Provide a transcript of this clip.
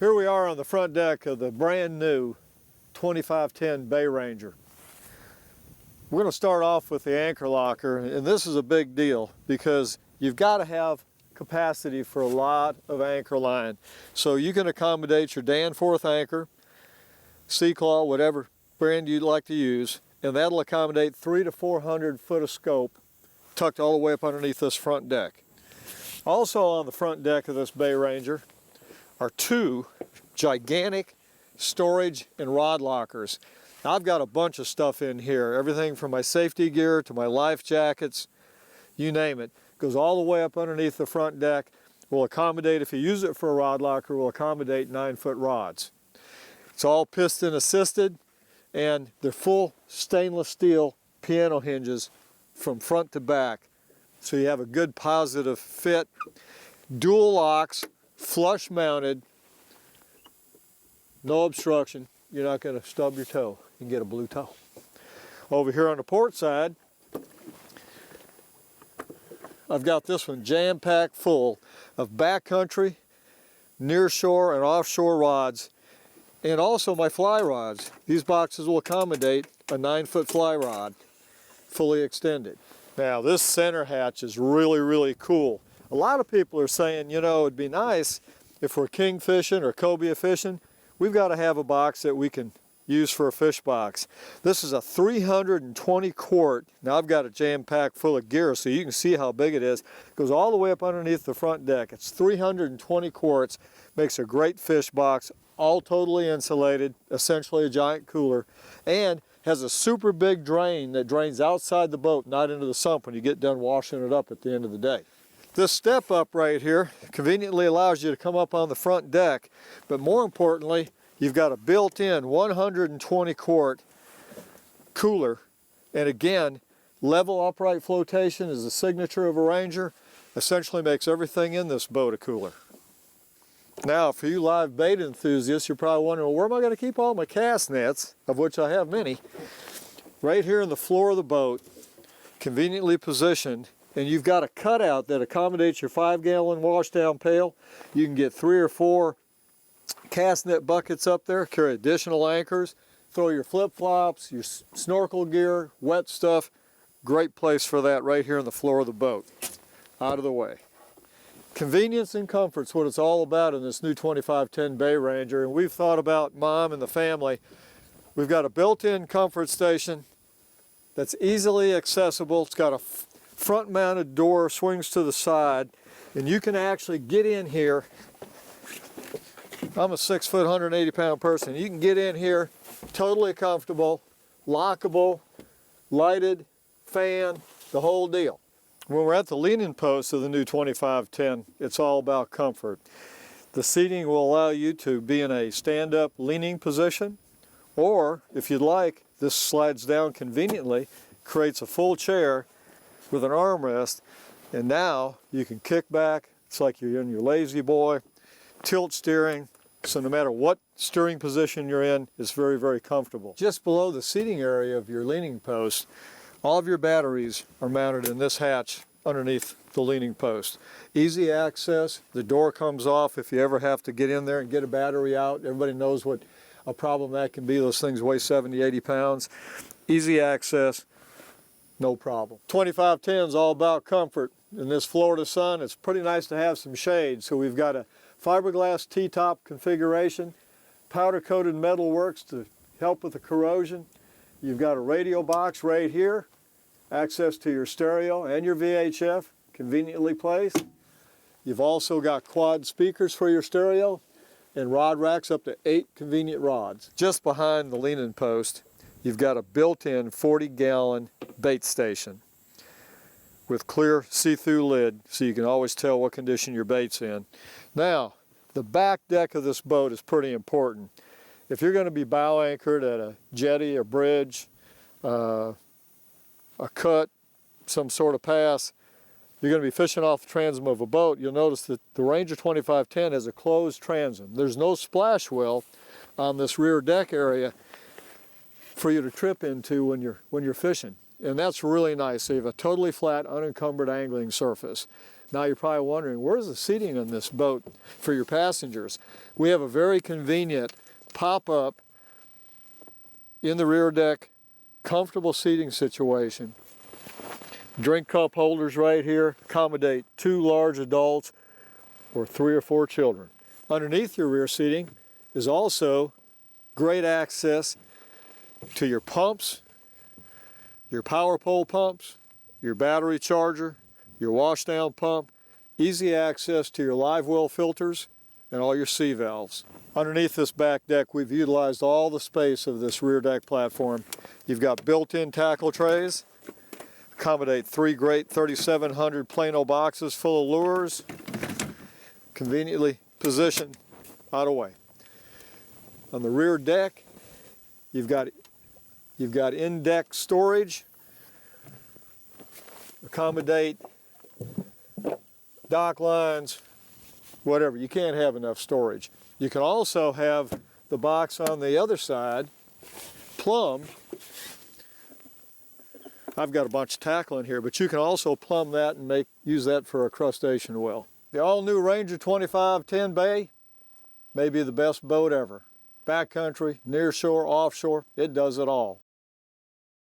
Here we are on the front deck of the brand new 2510 Bay Ranger. We're going to start off with the anchor locker, and this is a big deal because you've got to have capacity for a lot of anchor line. So you can accommodate your Danforth anchor, Sea Claw, whatever brand you'd like to use, and that'll accommodate 300 to 400 foot of scope tucked all the way up underneath this front deck. Also on the front deck of this Bay Ranger are two gigantic storage and rod lockers. Now, I've got a bunch of stuff in here, everything from my safety gear to my life jackets, you name it. Goes all the way up underneath the front deck. Will accommodate, if you use it for a rod locker, will accommodate 9-foot rods. It's all piston assisted, and they're full stainless steel piano hinges from front to back. So you have a good positive fit. Dual locks, flush mounted, no obstruction. You're not going to stub your toe. You can get a blue toe. Over here on the port side, I've got this one jam-packed full of backcountry, near shore and offshore rods, and also my fly rods. These boxes will accommodate a 9-foot fly rod, fully extended. Now this center hatch is really, really cool. A lot of people are saying, you know, it'd be nice if we're king fishing or cobia fishing, we've got to have a box that we can use for a fish box. This is a 320 quart. Now I've got it jam-packed full of gear so you can see how big it is. It goes all the way up underneath the front deck. It's 320 quarts, makes a great fish box, all totally insulated, essentially a giant cooler, and has a super big drain that drains outside the boat, not into the sump when you get done washing it up at the end of the day. This step up right here conveniently allows you to come up on the front deck, but more importantly, you've got a built-in 120 quart cooler, and again, level upright flotation is the signature of a Ranger, essentially makes everything in this boat a cooler. Now, for you live bait enthusiasts, you're probably wondering, well, where am I going to keep all my cast nets, of which I have many? Right here in the floor of the boat, conveniently positioned, and you've got a cutout that accommodates your 5-gallon washdown pail. You can get 3 or 4 cast net buckets up there, carry additional anchors, throw your flip-flops, your snorkel gear, wet stuff. Great place for that right here on the floor of the boat. Out of the way. Convenience and comfort's what it's all about in this new 2510 Bay Ranger, and we've thought about Mom and the family. We've got a built-in comfort station that's easily accessible. It's got a front-mounted door, swings to the side, and you can actually get in here. I'm a 6-foot, 180-pound person. You can get in here totally comfortable, lockable, lighted, fan, the whole deal. When we're at the leaning post of the new 2510, it's all about comfort. The seating will allow you to be in a stand-up leaning position, or if you'd like, this slides down conveniently, creates a full chair with an armrest, and now you can kick back. It's like you're in your lazy boy, tilt steering, so no matter what steering position you're in, it's very, very comfortable. Just below the seating area of your leaning post, all of your batteries are mounted in this hatch underneath the leaning post. Easy access, the door comes off if you ever have to get in there and get a battery out. Everybody knows what a problem that can be. Those things weigh 70, 80 pounds. Easy access, no problem. 2510 is all about comfort. In this Florida sun, it's pretty nice to have some shade. So we've got a fiberglass T-top configuration, powder-coated metal works to help with the corrosion. You've got a radio box right here, access to your stereo and your VHF, conveniently placed. You've also got quad speakers for your stereo and rod racks up to 8 convenient rods. Just behind the leaning post, you've got a built-in 40-gallon bait station with clear see-through lid so you can always tell what condition your bait's in. Now, the back deck of this boat is pretty important. If you're going to be bow anchored at a jetty, a bridge, a cut, some sort of pass, you're going to be fishing off the transom of a boat, you'll notice that the Ranger 2510 has a closed transom. There's no splash well on this rear deck area for you to trip into when you're fishing. And that's really nice. So you have a totally flat, unencumbered angling surface. Now you're probably wondering, where's the seating on this boat for your passengers? We have a very convenient pop-up in the rear deck, comfortable seating situation. Drink cup holders right here, accommodate 2 large adults or 3 or 4 children. Underneath your rear seating is also great access to your pumps, your power pole pumps, your battery charger, your washdown pump, easy access to your live well filters, and all your C valves. Underneath this back deck, we've utilized all the space of this rear deck platform. You've got built-in tackle trays, accommodate 3 great 3,700 Plano boxes full of lures, conveniently positioned out of way. On the rear deck, you've got in-deck storage, accommodate dock lines, whatever. You can't have enough storage. You can also have the box on the other side plumbed. I've got a bunch of tackle in here, but you can also plumb that and use that for a crustacean well. The all-new Ranger 25 10 bay may be the best boat ever. Backcountry, near shore, offshore, it does it all.